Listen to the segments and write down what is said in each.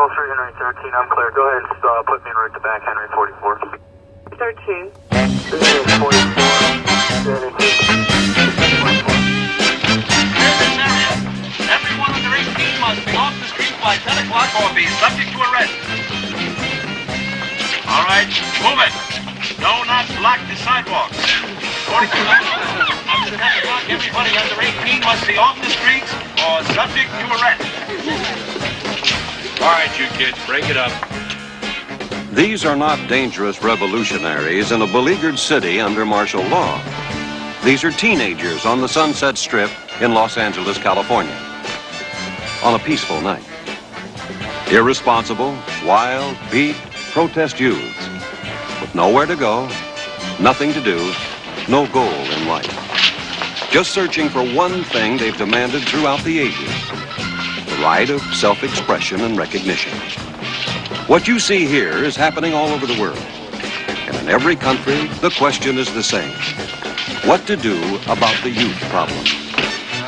Full Street, Henry 13, I'm clear. Go ahead and put me en route to back Henry 44. 13. Henry 44. Everyone under 18 must be off the street by 10 o'clock or be subject to arrest. All right, move it. Do not block the sidewalks. 42 after 10 o'clock, everybody under 18 must be off the streets or subject to arrest. All right, you kids, break it up. These are not dangerous revolutionaries in a beleaguered city under martial law. These are teenagers on the Sunset Strip in Los Angeles, California, on a peaceful night. Irresponsible, wild, beat, protest youths with nowhere to go, nothing to do, no goal in life. Just searching for one thing they've demanded throughout the ages: the right of self-expression and recognition. What you see here is happening all over the world. And in every country, the question is the same: what to do about the youth problem.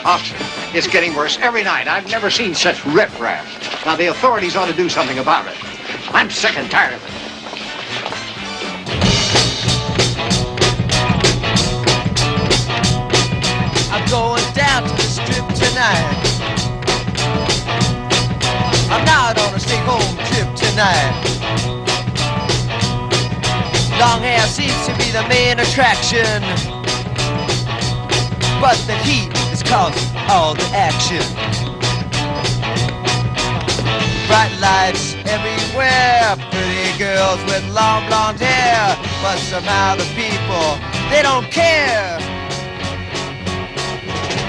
Officer, it's getting worse every night. I've never seen such riprap. Now, the authorities ought to do something about it. I'm sick and tired of it. I'm going down to the strip tonight. I'm not on a stay-home trip tonight. Long hair seems to be the main attraction, but the heat is causing all the action. Bright lights everywhere, pretty girls with long blonde hair, but somehow the people, they don't care.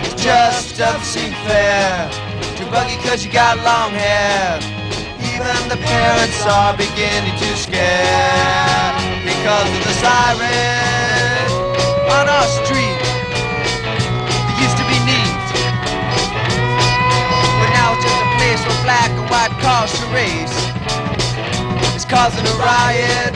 It just doesn't seem fair to bug you 'cause you got long hair. Even the parents are beginning to scare because of the siren on our street. It used to be neat, but now it's just a place where black and white cars to race. It's causing a riot.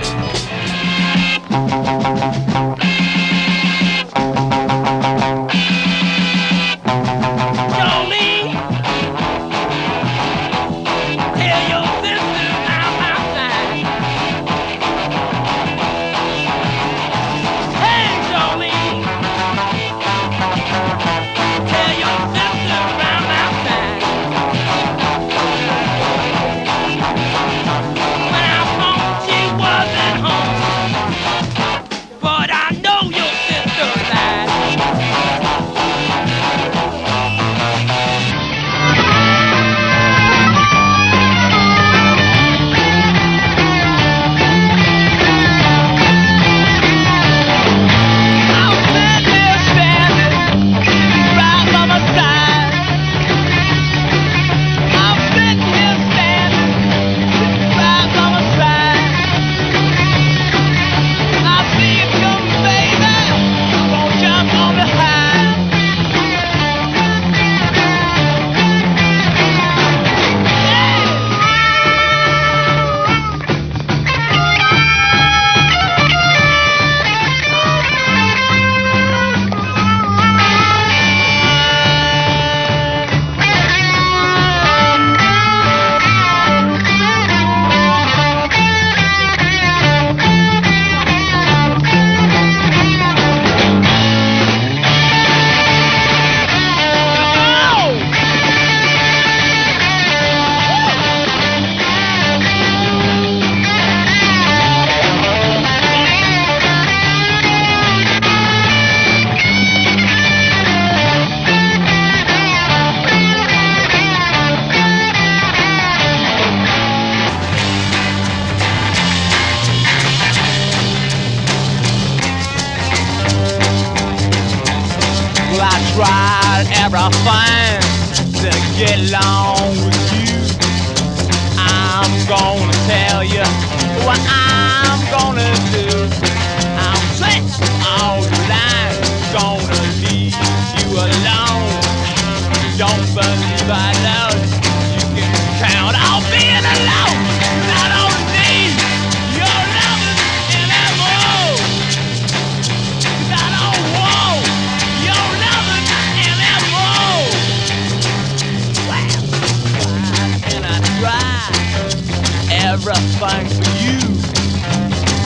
tried everything to get along with you. I'm gonna tell you what I'm gonna do. I'm stretching all the line, gonna leave you alone. Don't believe I love you, you can count on being alone. I don't need your loving anymore. 'Cause I don't want your loving anymore. Well, why can I try everything for you.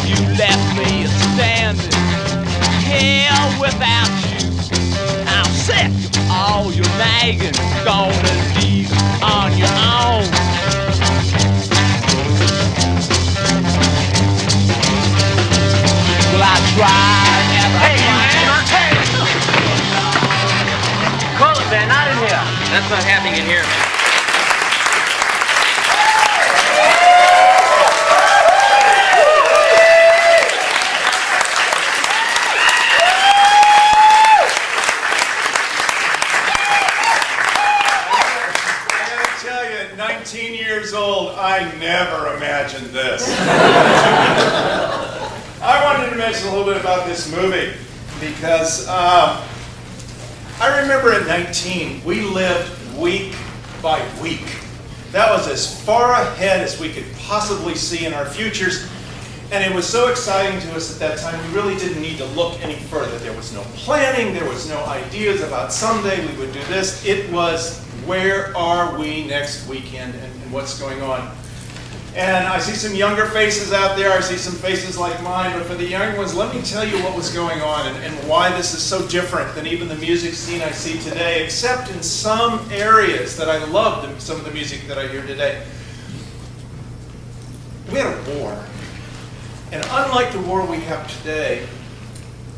You left me standing here without you. I'm sick of all your nagging, gonna leave on your own. Well, I tried everything. Call it, man, not in here. That's not happening in here. At 19 years old, I never imagined this. I wanted to mention a little bit about this movie because I remember at 19, we lived week by week. That was as far ahead as we could possibly see in our futures. And it was so exciting to us at that time, we really didn't need to look any further. There was no planning, there was no ideas about someday we would do this. It was, where are we next weekend and what's going on? And I see some younger faces out there, I see some faces like mine, but for the young ones, let me tell you what was going on and why this is so different than even the music scene I see today, except in some areas that I loved some of the music that I hear today. We had a war. And unlike the war we have today,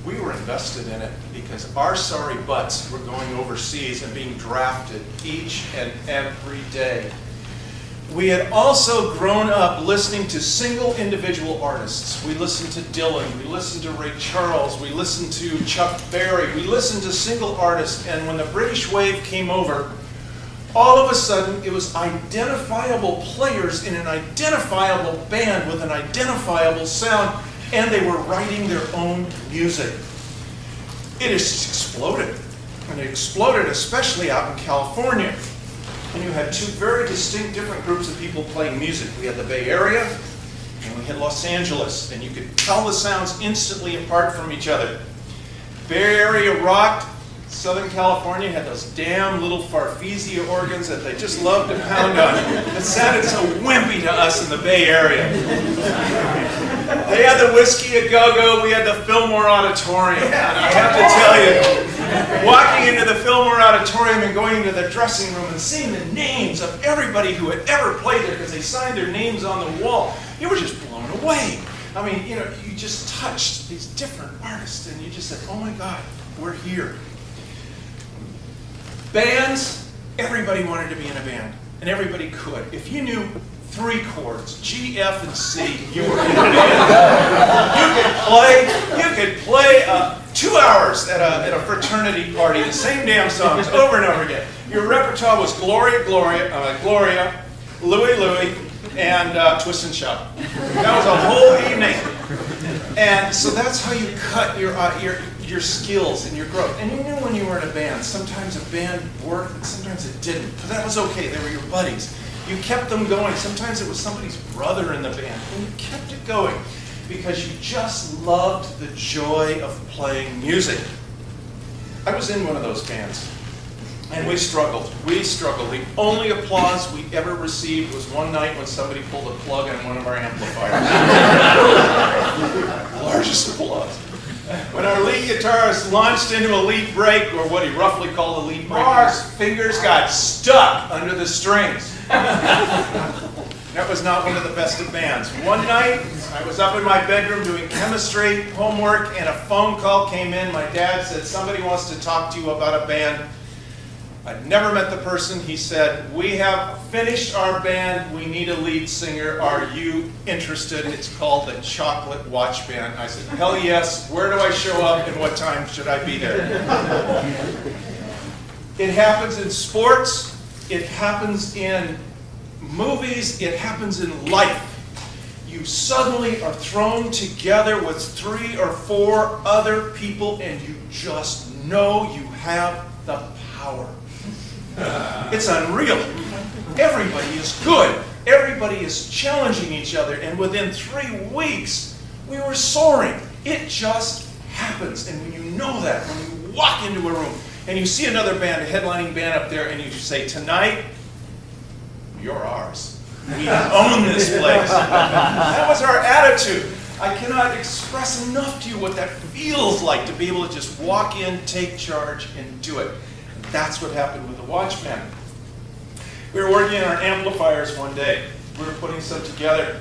we were invested in it because our sorry butts were going overseas and being drafted each and every day. We had also grown up listening to single individual artists. We listened to Dylan, we listened to Ray Charles, we listened to Chuck Berry, we listened to single artists, and when the British wave came over, all of a sudden it was identifiable players in an identifiable band with an identifiable sound, and they were writing their own music. It has exploded, and it exploded especially out in California. And you had two very distinct different groups of people playing music. We had the Bay Area, and we had Los Angeles, and you could tell the sounds instantly apart from each other. Bay Area rocked. Southern California had those damn little Farfisa organs that they just loved to pound on. It sounded so wimpy to us in the Bay Area. They had the Whiskey a Go-Go, we had the Fillmore Auditorium. And I have to tell you, walking into the Fillmore Auditorium and going into the dressing room and seeing the names of everybody who had ever played there because they signed their names on the wall, you were just blown away. I mean, you know, you just touched these different artists and you just said, oh my God, we're here. Bands, everybody wanted to be in a band, and everybody could. If you knew 3 chords, G, F, and C, you were in a band. You could play 2 hours at a fraternity party, the same damn songs over and over again. Your repertoire was Gloria, Gloria, Louie, Louie, and Twist and Shout. That was a whole evening. And so that's how you cut your skills and your growth. And you knew when you were in a band, sometimes a band worked and sometimes it didn't. But that was okay, they were your buddies. You kept them going. Sometimes it was somebody's brother in the band. And you kept it going because you just loved the joy of playing music. I was in one of those bands. And we struggled. We struggled. The only applause we ever received was one night when somebody pulled a plug on one of our amplifiers. Largest applause. When our lead guitarist launched into a lead break, or what he roughly called a lead break, his fingers got stuck under the strings. That was not one of the best of bands. One night, I was up in my bedroom doing chemistry, homework, and a phone call came in. My dad said, somebody wants to talk to you about a band. I'd never met the person. He said, we have finished our band. We need a lead singer. Are you interested? It's called the Chocolate Watchband. I said, hell yes. Where do I show up and what time should I be there? It happens in sports. It happens in movies. It happens in life. You suddenly are thrown together with 3 or 4 other people and you just know you have the power. It's unreal. Everybody is good. Everybody is challenging each other. And within 3 weeks, we were soaring. It just happens. And when you know that, when you walk into a room and you see another band, a headlining band up there, and you say, tonight, you're ours. We own this place. That was our attitude. I cannot express enough to you what that feels like to be able to just walk in, take charge, and do it. And that's what happened with the Watchband. We were working on our amplifiers one day. We were putting some together.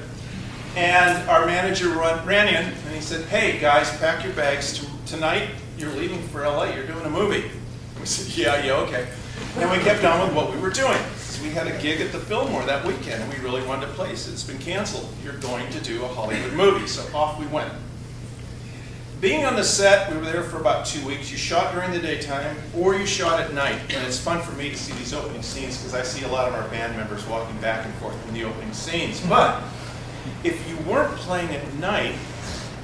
And our manager ran in and he said, "Hey guys, pack your bags. Tonight you're leaving for LA. You're doing a movie." We said, yeah, okay. And we kept on with what we were doing. So we had a gig at the Fillmore that weekend and we really wanted to place it. It's been canceled. You're going to do a Hollywood movie. So off we went. Being on the set, we were there for about 2 weeks. You shot during the daytime or you shot at night. And it's fun for me to see these opening scenes because I see a lot of our band members walking back and forth in the opening scenes. But if you weren't playing at night,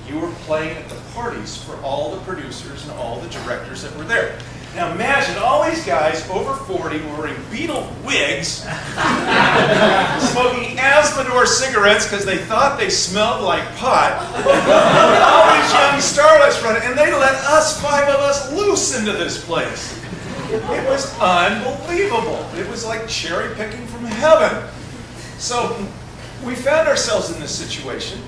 you were playing at the parties for all the producers and all the directors that were there. Now imagine all these guys over 40 wearing Beatle wigs, smoking Asmodor cigarettes because they thought they smelled like pot. All these young starlets running, and they let us, 5 of us, loose into this place. It was unbelievable. It was like cherry picking from heaven. So we found ourselves in this situation,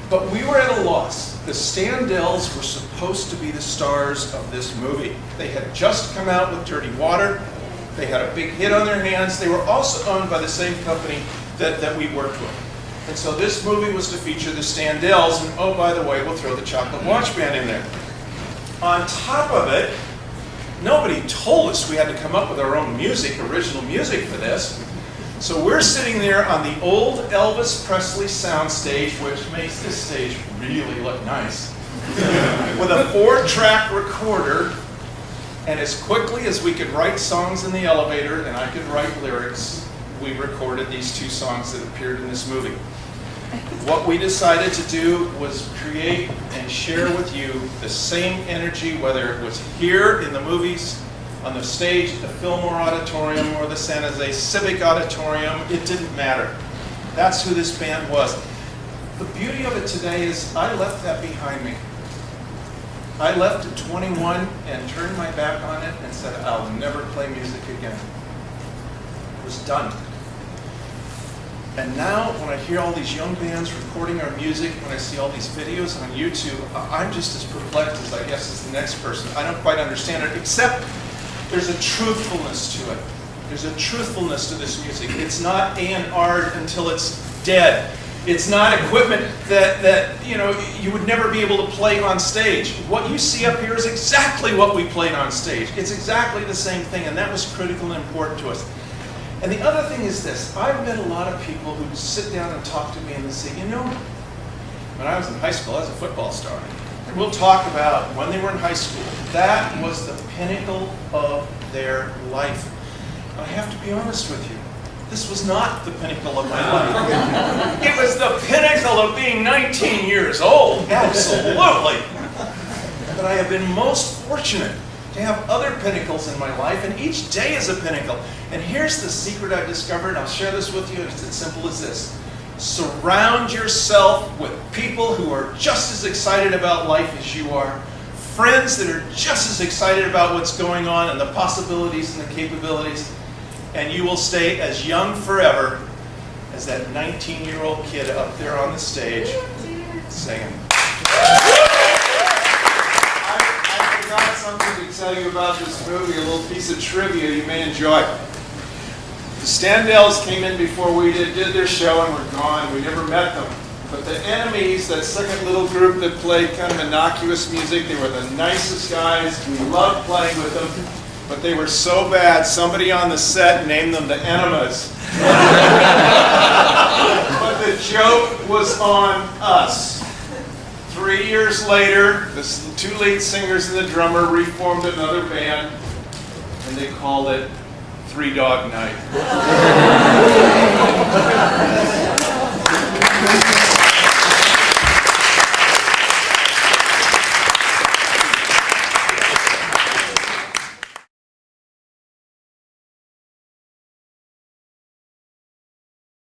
but we were at a loss. The Standells were supposed to be the stars of this movie. They had just come out with Dirty Water. They had a big hit on their hands. They were also owned by the same company that we worked with. And so this movie was to feature the Standells, and oh, by the way, we'll throw the Chocolate Watchband in there. On top of it, nobody told us we had to come up with our own music, original music for this. So we're sitting there on the old Elvis Presley soundstage, which makes this stage really look nice, with a 4-track recorder, and as quickly as we could write songs in the elevator and I could write lyrics, we recorded these 2 songs that appeared in this movie. What we decided to do was create and share with you the same energy, whether it was here in the movies, on the stage at the Fillmore Auditorium or the San Jose Civic Auditorium. It didn't matter. That's who this band was. The beauty of it today is I left that behind me. I left at 21 and turned my back on it and said, I'll never play music again. It was done. And now when I hear all these young bands recording our music, when I see all these videos on YouTube, I'm just as perplexed as I guess as the next person. I don't quite understand it, except there's a truthfulness to it. There's a truthfulness to this music. It's not A&R'd until it's dead. It's not equipment that you would never be able to play on stage. What you see up here is exactly what we played on stage. It's exactly the same thing, and that was critical and important to us. And the other thing is this. I've met a lot of people who sit down and talk to me and they say, when I was in high school, I was a football star. And we'll talk about when they were in high school. That was the pinnacle of their life. And I have to be honest with you. This was not the pinnacle of my life. It was the pinnacle of being 19 years old. Absolutely. But I have been most fortunate to have other pinnacles in my life, and each day is a pinnacle. And here's the secret I've discovered. I'll share this with you. It's as simple as this. Surround yourself with people who are just as excited about life as you are, friends that are just as excited about what's going on and the possibilities and the capabilities, and you will stay as young forever as that 19-year-old kid up there on the stage singing. I forgot something to tell you about this movie, a little piece of trivia you may enjoy. The Standells came in before we did their show and were gone. We never met them. But the Enemies, that second little group that played kind of innocuous music, they were the nicest guys. We loved playing with them. But they were so bad, somebody on the set named them the Enemas. But the joke was on us. 3 years later, the 2 lead singers and the drummer reformed another band, and they called it 3 Dog Night.